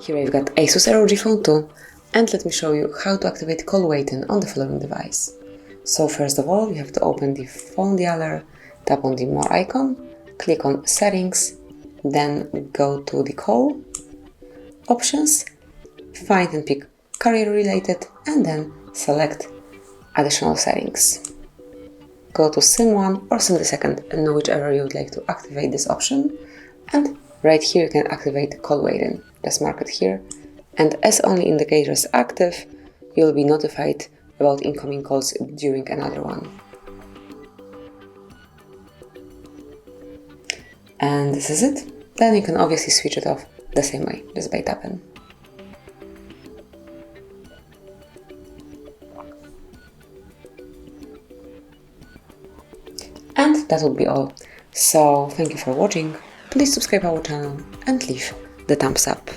Here I've got Asus ROG Phone 2, and let me show you how to activate call waiting on the following device. So first of all, you have to open the phone dialer, tap on the more icon, click on settings, then go to the call, options, find and pick carrier related, and then select additional settings. Go to SIM1 or SIM2 and whichever you would like to activate this option, and right here you can activate call waiting. Just mark it here, and as only indicator is active, you will be notified about incoming calls during another one. And this is it. Then you can obviously switch it off the same way, just by tapping. And that would be all. So thank you for watching. Please subscribe our channel and leave the thumbs up.